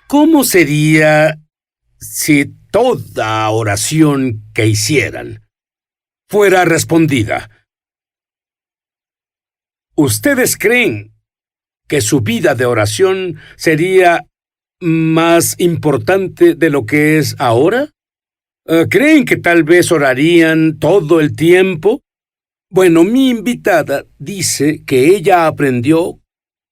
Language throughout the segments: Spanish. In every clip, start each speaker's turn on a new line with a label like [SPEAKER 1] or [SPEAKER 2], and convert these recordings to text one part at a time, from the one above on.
[SPEAKER 1] ¿Cómo sería si toda oración que hicieran fuera respondida? ¿Ustedes creen que su vida de oración sería más importante de lo que es ahora? ¿Creen que tal vez orarían todo el tiempo? Bueno, mi invitada dice que ella aprendió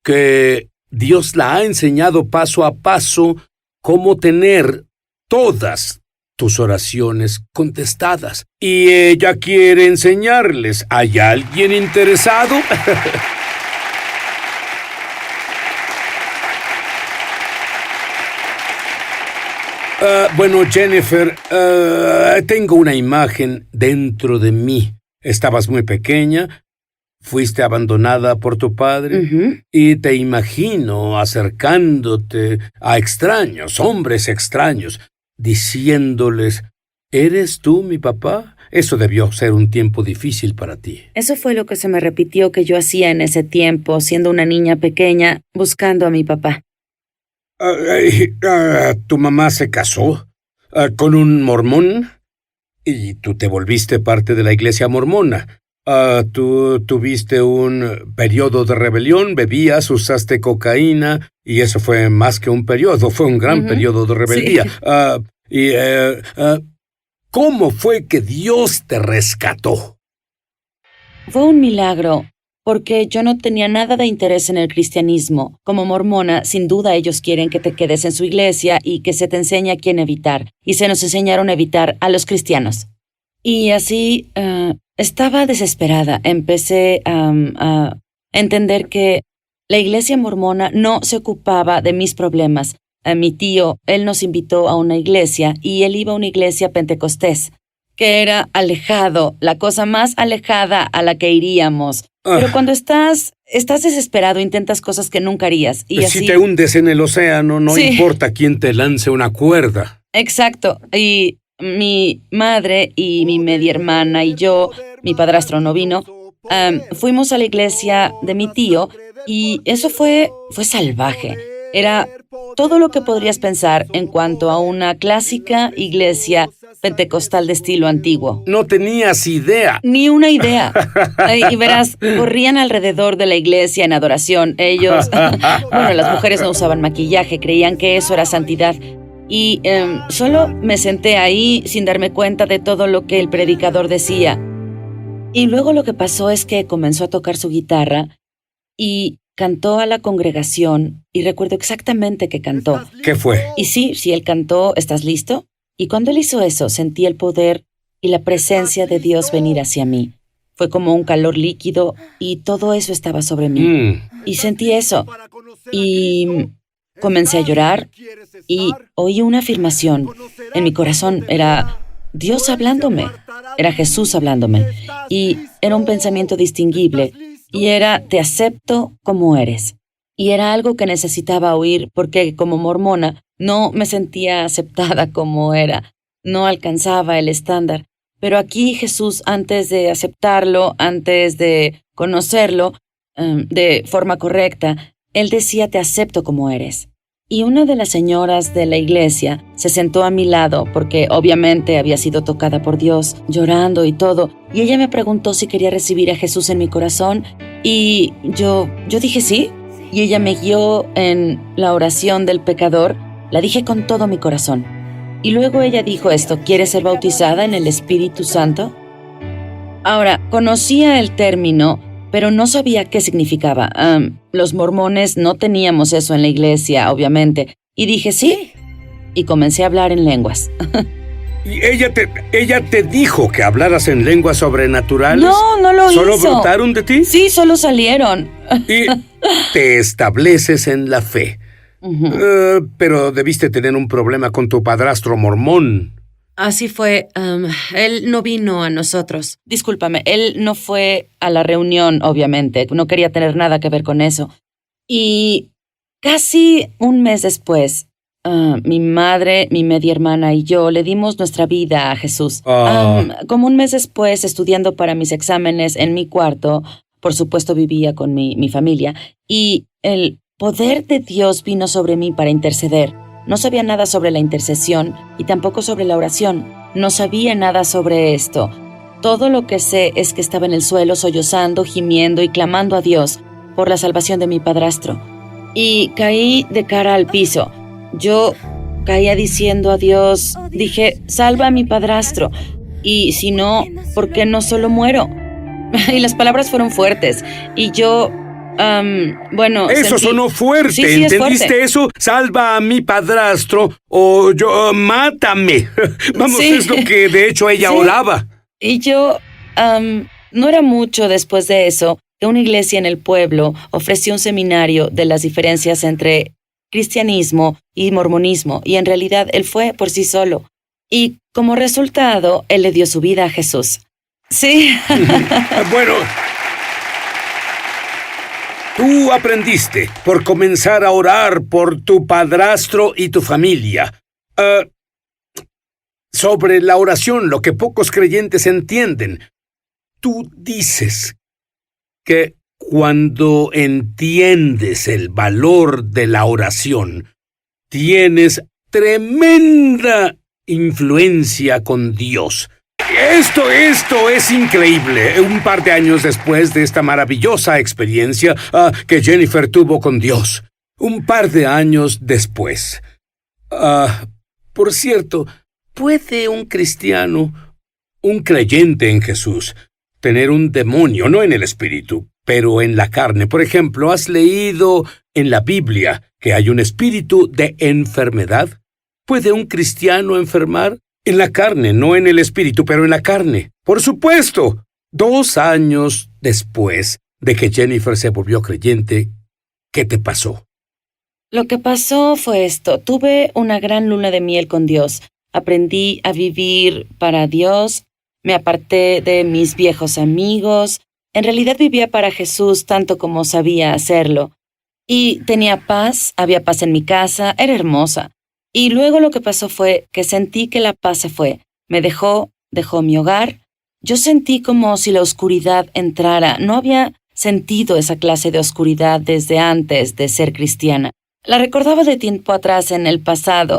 [SPEAKER 1] que Dios la ha enseñado paso a paso cómo tener todas tus oraciones contestadas. Y ella quiere enseñarles. ¿Hay alguien interesado? Bueno, Jennifer, tengo una imagen dentro de mí. Estabas muy pequeña, fuiste abandonada por tu padre, y te imagino acercándote a extraños, hombres extraños, diciéndoles, ¿eres tú mi papá? Eso debió ser un tiempo difícil para ti.
[SPEAKER 2] Eso fue lo que se me repitió que yo hacía en ese tiempo, siendo una niña pequeña, buscando a mi papá.
[SPEAKER 1] ¿Tu mamá se casó con un mormón? Y tú te volviste parte de la iglesia mormona. Tú tuviste un periodo de rebelión, bebías, usaste cocaína, y eso fue más que un periodo, fue un gran periodo de rebeldía. Sí. ¿Cómo fue que Dios te rescató?
[SPEAKER 2] Fue un milagro, porque yo no tenía nada de interés en el cristianismo. Como mormona, sin duda ellos quieren que te quedes en su iglesia y que se te enseñe a quién evitar. Y se nos enseñaron a evitar a los cristianos. Y así estaba desesperada. Empecé a entender que la iglesia mormona no se ocupaba de mis problemas. Mi tío, él nos invitó a una iglesia y él iba a una iglesia pentecostés, que era alejado, la cosa más alejada a la que iríamos. Pero cuando estás desesperado, intentas cosas que nunca harías. Y
[SPEAKER 1] si
[SPEAKER 2] así,
[SPEAKER 1] te hundes en el océano, no importa quién te lance una cuerda.
[SPEAKER 2] Exacto. Y mi madre y mi media hermana y yo, mi padrastro no vino, fuimos a la iglesia de mi tío y eso fue salvaje. Era todo lo que podrías pensar en cuanto a una clásica iglesia pentecostal de estilo antiguo.
[SPEAKER 1] No tenías idea.
[SPEAKER 2] Ni una idea. Y verás, corrían alrededor de la iglesia en adoración. Ellos, bueno, las mujeres no usaban maquillaje, creían que eso era santidad. Y solo me senté ahí sin darme cuenta de todo lo que el predicador decía. Y luego lo que pasó es que comenzó a tocar su guitarra y cantó a la congregación, y recuerdo exactamente qué cantó.
[SPEAKER 1] ¿Qué fue?
[SPEAKER 2] Y sí, él cantó, ¿estás listo? Y cuando él hizo eso, sentí el poder y la presencia de Dios venir hacia mí. Fue como un calor líquido y todo eso estaba sobre mí. Y sentí eso. Y comencé a llorar y oí una afirmación. En mi corazón era Dios hablándome, era Jesús hablándome. Y era un pensamiento distinguible. Y era, te acepto como eres. Y era algo que necesitaba oír porque como mormona no me sentía aceptada como era. No alcanzaba el estándar. Pero aquí Jesús, antes de aceptarlo, antes de conocerlo de forma correcta, Él decía, te acepto como eres. Y una de las señoras de la iglesia se sentó a mi lado porque obviamente había sido tocada por Dios, llorando y todo. Y ella me preguntó si quería recibir a Jesús en mi corazón y yo dije sí. Y ella me guió en la oración del pecador. La dije con todo mi corazón. Y luego ella dijo esto, ¿quieres ser bautizada en el Espíritu Santo? Ahora, conocía el término, pero no sabía qué significaba. Los mormones no teníamos eso en la iglesia, obviamente. Y dije sí. Y comencé a hablar en lenguas.
[SPEAKER 1] ¿Y ella te dijo que hablaras en lenguas sobrenaturales?
[SPEAKER 2] No lo hizo.
[SPEAKER 1] ¿Solo brotaron de ti?
[SPEAKER 2] Sí, solo salieron.
[SPEAKER 1] Y te estableces en la fe. Pero debiste tener un problema con tu padrastro mormón.
[SPEAKER 2] Así fue. Él no vino a nosotros. Discúlpame, él no fue a la reunión, obviamente. No quería tener nada que ver con eso. Y casi un mes después, mi madre, mi media hermana y yo le dimos nuestra vida a Jesús. Como un mes después, estudiando para mis exámenes en mi cuarto, por supuesto vivía con mi familia, y el poder de Dios vino sobre mí para interceder. No sabía nada sobre la intercesión y tampoco sobre la oración. No sabía nada sobre esto. Todo lo que sé es que estaba en el suelo sollozando, gimiendo y clamando a Dios por la salvación de mi padrastro. Y caí de cara al piso. Yo caía diciendo a Dios, dije, salva a mi padrastro. Y si no, ¿por qué no solo muero? Y las palabras fueron fuertes. Y yo, bueno...
[SPEAKER 1] Eso sonó fuerte.
[SPEAKER 2] Sí,
[SPEAKER 1] ¿Entendiste
[SPEAKER 2] fuerte.
[SPEAKER 1] eso? Salva a mi padrastro o yo, mátame. Vamos,
[SPEAKER 2] Sí.
[SPEAKER 1] es lo que de hecho ella
[SPEAKER 2] Sí.
[SPEAKER 1] oraba.
[SPEAKER 2] Y yo, no era mucho después de eso que una iglesia en el pueblo ofreció un seminario de las diferencias entre cristianismo y mormonismo, y en realidad él fue por sí solo. Y como resultado, él le dio su vida a Jesús. Sí.
[SPEAKER 1] Bueno, tú aprendiste por comenzar a orar por tu padrastro y tu familia. Sobre la oración, lo que pocos creyentes entienden. Tú dices que cuando entiendes el valor de la oración, tienes tremenda influencia con Dios. Esto es increíble. Un par de años después de esta maravillosa experiencia que Jennifer tuvo con Dios. Un par de años después. Por cierto, ¿puede un cristiano, un creyente en Jesús, tener un demonio, no en el espíritu, pero en la carne? Por ejemplo, ¿has leído en la Biblia que hay un espíritu de enfermedad? ¿Puede un cristiano enfermar? En la carne, no en el espíritu, pero en la carne. Por supuesto. 2 años después de que Jennifer se volvió creyente, ¿qué te pasó?
[SPEAKER 2] Lo que pasó fue esto. Tuve una gran luna de miel con Dios. Aprendí a vivir para Dios. Me aparté de mis viejos amigos. En realidad vivía para Jesús tanto como sabía hacerlo. Y tenía paz, había paz en mi casa, era hermosa. Y luego lo que pasó fue que sentí que la paz se fue. Me dejó mi hogar. Yo sentí como si la oscuridad entrara. No había sentido esa clase de oscuridad desde antes de ser cristiana. La recordaba de tiempo atrás en el pasado,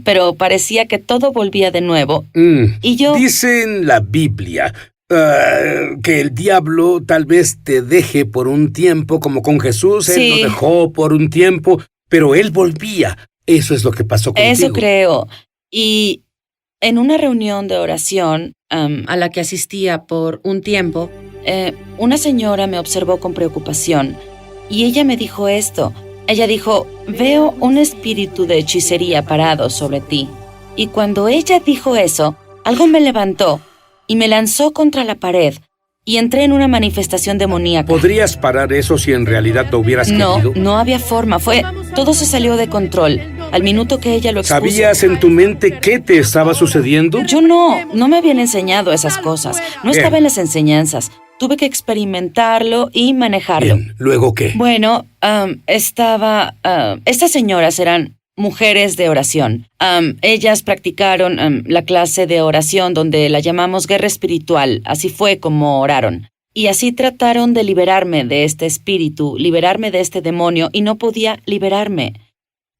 [SPEAKER 2] pero parecía que todo volvía de nuevo. Y yo...
[SPEAKER 1] Dice en la Biblia que el diablo tal vez te deje por un tiempo, como con Jesús. Él lo dejó por un tiempo, pero él volvía. Eso es lo que pasó contigo.
[SPEAKER 2] Eso creo. Y en una reunión de oración a la que asistía por un tiempo, una señora me observó con preocupación y ella me dijo esto. Ella dijo, veo un espíritu de hechicería parado sobre ti. Y cuando ella dijo eso, algo me levantó y me lanzó contra la pared y entré en una manifestación demoníaca.
[SPEAKER 1] ¿Podrías parar eso si en realidad lo hubieras querido?
[SPEAKER 2] No había forma. Todo se salió de control. Al minuto que ella lo expuso.
[SPEAKER 1] ¿Sabías en tu mente qué te estaba sucediendo?
[SPEAKER 2] Yo no me habían enseñado esas cosas. No estaba en las enseñanzas. Tuve que experimentarlo y manejarlo.
[SPEAKER 1] Bien, ¿luego qué?
[SPEAKER 2] Bueno, estas señoras eran mujeres de oración. Ellas practicaron la clase de oración donde la llamamos guerra espiritual. Así fue como oraron. Y así trataron de liberarme de este espíritu, liberarme de este demonio, y no podía liberarme.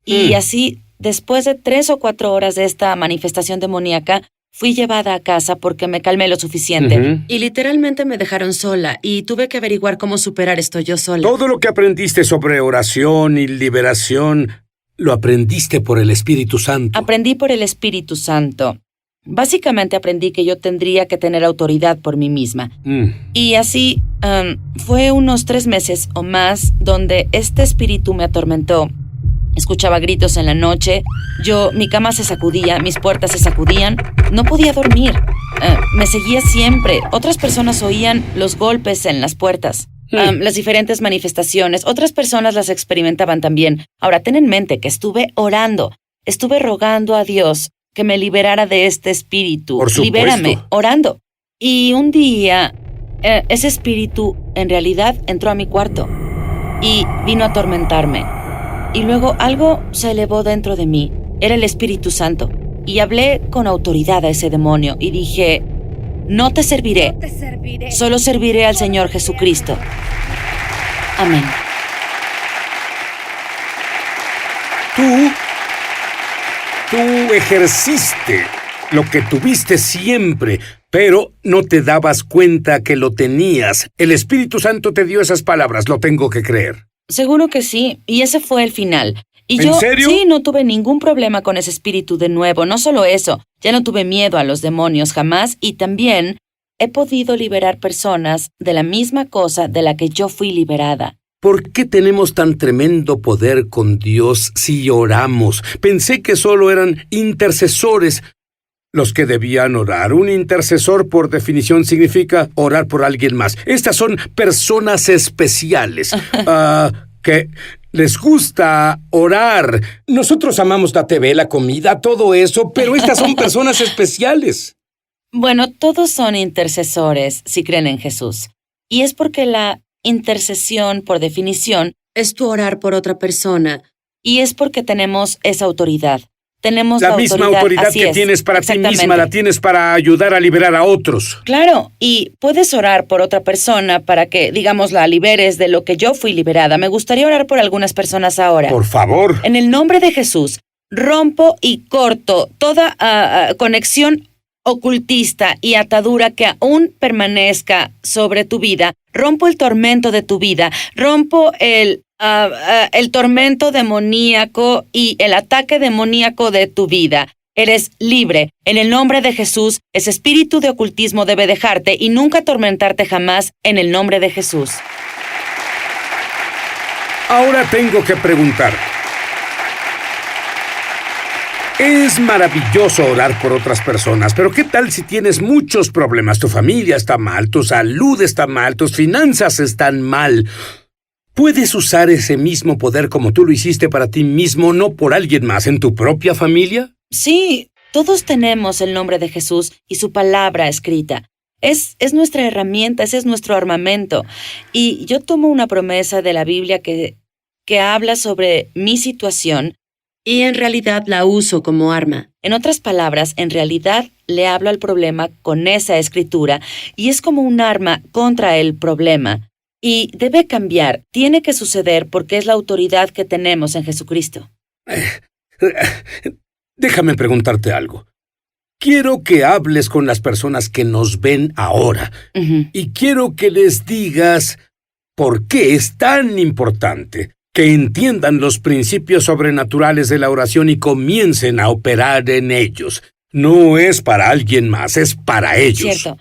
[SPEAKER 2] Y así, después de 3 o 4 horas de esta manifestación demoníaca, fui llevada a casa porque me calmé lo suficiente. Y literalmente me dejaron sola y tuve que averiguar cómo superar esto yo sola.
[SPEAKER 1] Todo lo que aprendiste sobre oración y liberación, lo aprendiste por el Espíritu Santo.
[SPEAKER 2] Aprendí por el Espíritu Santo. Básicamente aprendí que yo tendría que tener autoridad por mí misma. Y así fue unos 3 meses o más donde este espíritu me atormentó. Escuchaba gritos en la noche, mi cama se sacudía, mis puertas se sacudían, no podía dormir. Me seguía siempre. Otras personas oían los golpes en las puertas, las diferentes manifestaciones. Otras personas las experimentaban también. Ahora, ten en mente que estuve rogando a Dios que me liberara de este espíritu.
[SPEAKER 1] Por supuesto.
[SPEAKER 2] Libérame, orando. Y un día, ese espíritu en realidad entró a mi cuarto y vino a atormentarme. Y luego algo se elevó dentro de mí. Era el Espíritu Santo. Y hablé con autoridad a ese demonio y dije, no te serviré. Solo serviré al Señor Jesucristo. Amén.
[SPEAKER 1] Tú Tú ejerciste lo que tuviste siempre, pero no te dabas cuenta que lo tenías. El Espíritu Santo te dio esas palabras, lo tengo que creer.
[SPEAKER 2] Seguro que sí, y ese fue el final. Y
[SPEAKER 1] ¿En serio?
[SPEAKER 2] Sí, no tuve ningún problema con ese espíritu de nuevo. No solo eso, ya no tuve miedo a los demonios jamás, y también he podido liberar personas de la misma cosa de la que yo fui liberada.
[SPEAKER 1] ¿Por qué tenemos tan tremendo poder con Dios si oramos? Pensé que solo eran intercesores los que debían orar. Un intercesor, por definición, significa orar por alguien más. Estas son personas especiales, que les gusta orar. Nosotros amamos la TV, la comida, todo eso, pero estas son personas especiales.
[SPEAKER 2] Bueno, todos son intercesores si creen en Jesús. Y es porque la intercesión, por definición, es tu orar por otra persona. Y es porque tenemos esa autoridad. Tenemos
[SPEAKER 1] la misma autoridad que tienes para ti misma, la tienes para ayudar a liberar a otros.
[SPEAKER 2] Claro, y puedes orar por otra persona para que, digamos, la liberes de lo que yo fui liberada. Me gustaría orar por algunas personas ahora.
[SPEAKER 1] Por favor.
[SPEAKER 2] En el nombre de Jesús, rompo y corto toda conexión ocultista y atadura que aún permanezca sobre tu vida. Rompo el tormento de tu vida. Rompo el tormento demoníaco y el ataque demoníaco de tu vida. Eres libre. En el nombre de Jesús, ese espíritu de ocultismo debe dejarte y nunca atormentarte jamás en el nombre de Jesús.
[SPEAKER 1] Ahora tengo que preguntar. Es maravilloso orar por otras personas, pero ¿qué tal si tienes muchos problemas? Tu familia está mal, tu salud está mal, tus finanzas están mal. ¿Puedes usar ese mismo poder como tú lo hiciste para ti mismo, no por alguien más, en tu propia familia?
[SPEAKER 2] Sí, todos tenemos el nombre de Jesús y su palabra escrita. Es nuestra herramienta, ese es nuestro armamento. Y yo tomo una promesa de la Biblia que habla sobre mi situación y en realidad la uso como arma. En otras palabras, en realidad le hablo al problema con esa escritura y es como un arma contra el problema. Y debe cambiar, tiene que suceder porque es la autoridad que tenemos en Jesucristo.
[SPEAKER 1] Déjame preguntarte algo. Quiero que hables con las personas que nos ven ahora. Y quiero que les digas por qué es tan importante que entiendan los principios sobrenaturales de la oración y comiencen a operar en ellos. No es para alguien más, es para ellos.
[SPEAKER 2] Cierto.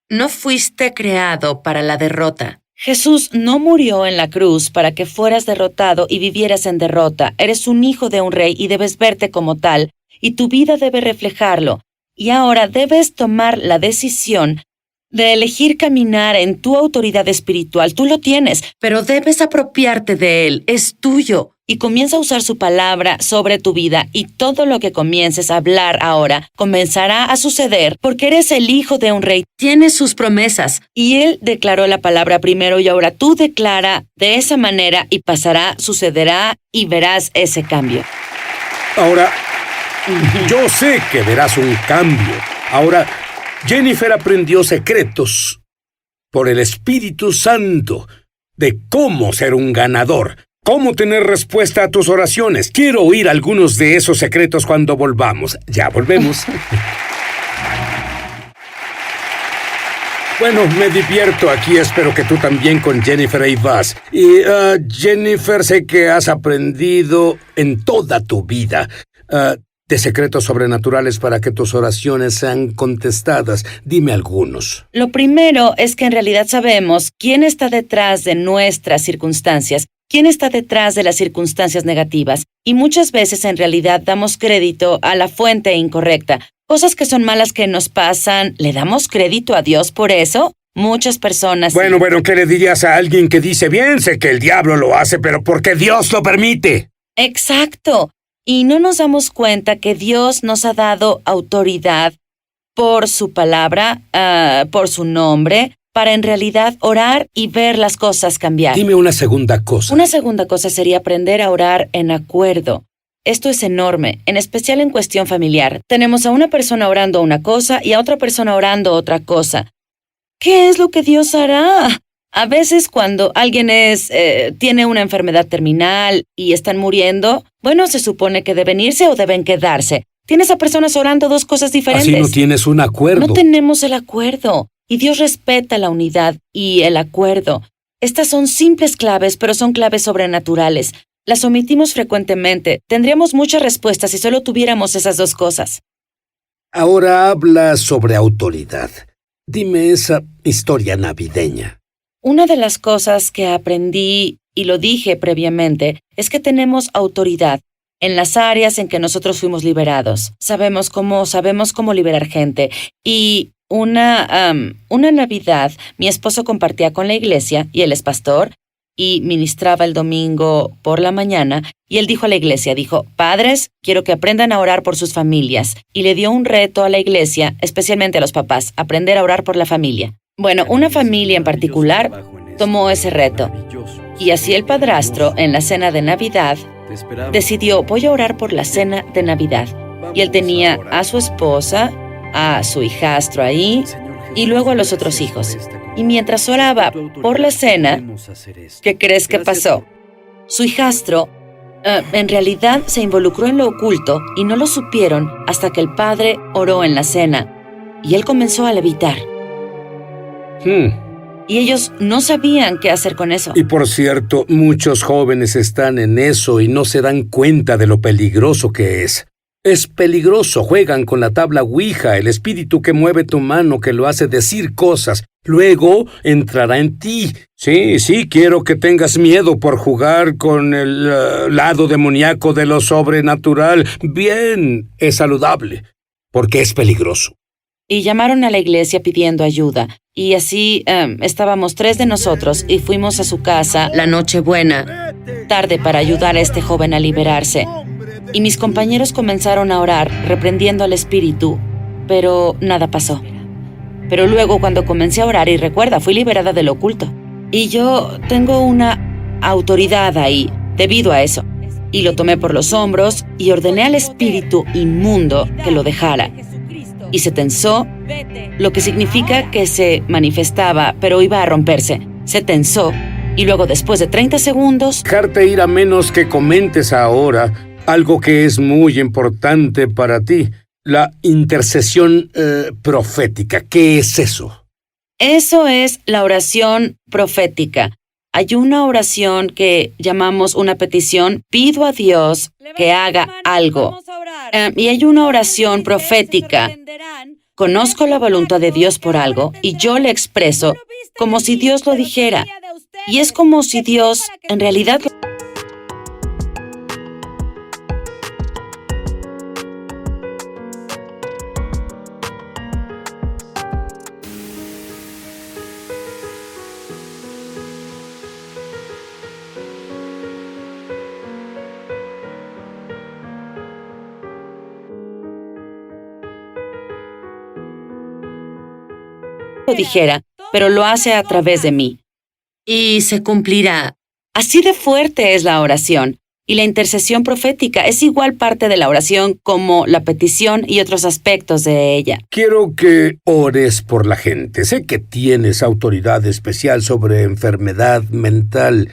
[SPEAKER 2] No fuiste creado para la derrota. Jesús no murió en la cruz para que fueras derrotado y vivieras en derrota. Eres un hijo de un rey y debes verte como tal, y tu vida debe reflejarlo. Y ahora debes tomar la decisión de elegir caminar en tu autoridad espiritual. Tú lo tienes, pero debes apropiarte de él. Es tuyo. Y comienza a usar su palabra sobre tu vida y todo lo que comiences a hablar ahora comenzará a suceder porque eres el hijo de un rey. Tienes sus promesas y él declaró la palabra primero y ahora tú declara de esa manera y pasará, sucederá y verás ese cambio.
[SPEAKER 1] Ahora, yo sé que verás un cambio. Ahora, Jennifer aprendió secretos por el Espíritu Santo de cómo ser un ganador, cómo tener respuesta a tus oraciones. Quiero oír algunos de esos secretos cuando volvamos. Ya volvemos. Bueno, me divierto aquí. Espero que tú también con Jennifer ahí vas. Y, Jennifer, sé que has aprendido en toda tu vida de secretos sobrenaturales para que tus oraciones sean contestadas. Dime algunos.
[SPEAKER 2] Lo primero es que en realidad sabemos quién está detrás de nuestras circunstancias, quién está detrás de las circunstancias negativas. Y muchas veces en realidad damos crédito a la fuente incorrecta. Cosas que son malas que nos pasan, ¿le damos crédito a Dios por eso? Muchas personas...
[SPEAKER 1] Bueno, ¿qué le dirías a alguien que dice, bien, sé que el diablo lo hace, pero ¿por qué Dios lo permite?
[SPEAKER 2] Exacto. Y no nos damos cuenta que Dios nos ha dado autoridad por su palabra, por su nombre, para en realidad orar y ver las cosas cambiar.
[SPEAKER 1] Dime una segunda cosa.
[SPEAKER 2] Una segunda cosa sería aprender a orar en acuerdo. Esto es enorme, en especial en cuestión familiar. Tenemos a una persona orando una cosa y a otra persona orando otra cosa. ¿Qué es lo que Dios hará? A veces cuando alguien tiene una enfermedad terminal y están muriendo, bueno, se supone que deben irse o deben quedarse. Tienes a personas orando dos cosas diferentes.
[SPEAKER 1] Así no tienes un acuerdo.
[SPEAKER 2] No tenemos el acuerdo. Y Dios respeta la unidad y el acuerdo. Estas son simples claves, pero son claves sobrenaturales. Las omitimos frecuentemente. Tendríamos muchas respuestas si solo tuviéramos esas dos cosas.
[SPEAKER 1] Ahora habla sobre autoridad. Dime esa historia navideña.
[SPEAKER 2] Una de las cosas que aprendí, y lo dije previamente, es que tenemos autoridad en las áreas en que nosotros fuimos liberados. Sabemos cómo liberar gente. Y una Navidad, mi esposo compartía con la iglesia, y él es pastor, y ministraba el domingo por la mañana, y él dijo a la iglesia, padres, quiero que aprendan a orar por sus familias. Y le dio un reto a la iglesia, especialmente a los papás, aprender a orar por la familia. Bueno, una familia en particular tomó ese reto. Y así el padrastro, en la cena de Navidad, decidió, voy a orar por la cena de Navidad. Y él tenía a su esposa, a su hijastro ahí, y luego a los otros hijos. Y mientras oraba por la cena, ¿qué crees que pasó? Su hijastro, en realidad se involucró en lo oculto y no lo supieron hasta que el padre oró en la cena. Y él comenzó a levitar. Y ellos no sabían qué hacer con eso.
[SPEAKER 1] Y por cierto, muchos jóvenes están en eso y no se dan cuenta de lo peligroso que es. Es peligroso, juegan con la tabla Ouija, el espíritu que mueve tu mano, que lo hace decir cosas. Luego entrará en ti. Sí, quiero que tengas miedo por jugar con el lado demoníaco de lo sobrenatural. Bien, es saludable, porque es peligroso.
[SPEAKER 2] Y llamaron a la iglesia pidiendo ayuda. Y así estábamos 3 de nosotros y fuimos a su casa la Nochebuena, tarde para ayudar a este joven a liberarse. Y mis compañeros comenzaron a orar, reprendiendo al espíritu, pero nada pasó. Pero luego cuando comencé a orar, y recuerda, fui liberada del oculto. Y yo tengo una autoridad ahí, debido a eso. Y lo tomé por los hombros y ordené al espíritu inmundo que lo dejara. Y se tensó, lo que significa que se manifestaba, pero iba a romperse. Se tensó, y luego después de 30 segundos...
[SPEAKER 1] Dejarte ir a menos que comentes ahora algo que es muy importante para ti, la intercesión profética. ¿Qué es eso?
[SPEAKER 2] Eso es la oración profética. Hay una oración que llamamos una petición. Pido a Dios que haga algo. Y hay una oración profética. Conozco la voluntad de Dios por algo y yo le expreso como si Dios lo dijera. Y es como si Dios en realidad... lo dijera, pero lo hace a través de mí. Y se cumplirá. Así de fuerte es la oración. Y la intercesión profética es igual parte de la oración como la petición y otros aspectos de ella.
[SPEAKER 1] Quiero que ores por la gente. Sé que tienes autoridad especial sobre enfermedad mental.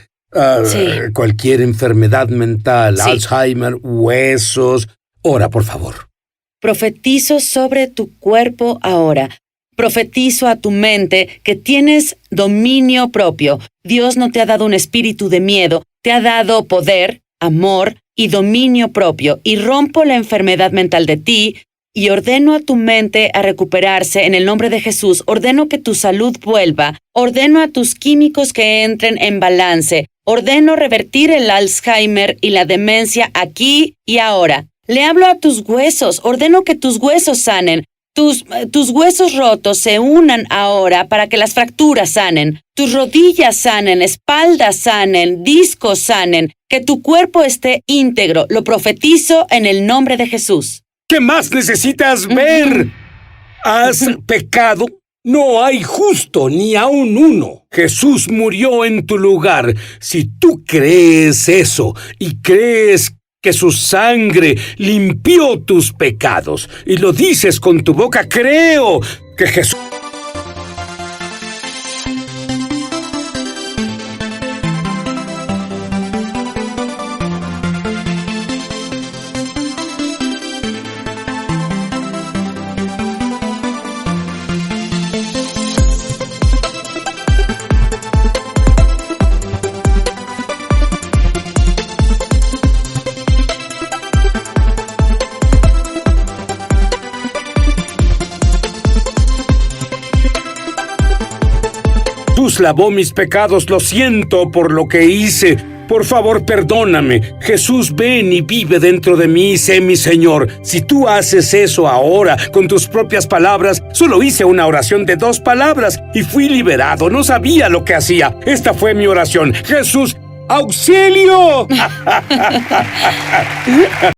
[SPEAKER 2] Sí.
[SPEAKER 1] Cualquier enfermedad mental,
[SPEAKER 2] Sí.
[SPEAKER 1] Alzheimer, huesos. Ora, por favor.
[SPEAKER 2] Profetizo sobre tu cuerpo ahora. Profetizo a tu mente que tienes dominio propio. Dios no te ha dado un espíritu de miedo, te ha dado poder, amor y dominio propio. Y rompo la enfermedad mental de ti y ordeno a tu mente a recuperarse en el nombre de Jesús. Ordeno que tu salud vuelva. Ordeno a tus químicos que entren en balance. Ordeno revertir el Alzheimer y la demencia aquí y ahora. Le hablo a tus huesos. Ordeno que tus huesos sanen. Tus huesos rotos se unan ahora para que las fracturas sanen. Tus rodillas sanen, espaldas sanen, discos sanen. Que tu cuerpo esté íntegro. Lo profetizo en el nombre de Jesús.
[SPEAKER 1] ¿Qué más necesitas ver? ¿Has pecado? No hay justo ni aun uno. Jesús murió en tu lugar. Si tú crees eso y crees que su sangre limpió tus pecados y lo dices con tu boca, creo que Jesús... Jesús lavó mis pecados, lo siento por lo que hice. Por favor, perdóname. Jesús, ven y vive dentro de mí, sé mi Señor. Si tú haces eso ahora, con tus propias palabras, solo hice una oración de 2 palabras y fui liberado. No sabía lo que hacía. Esta fue mi oración. Jesús, ¡auxilio!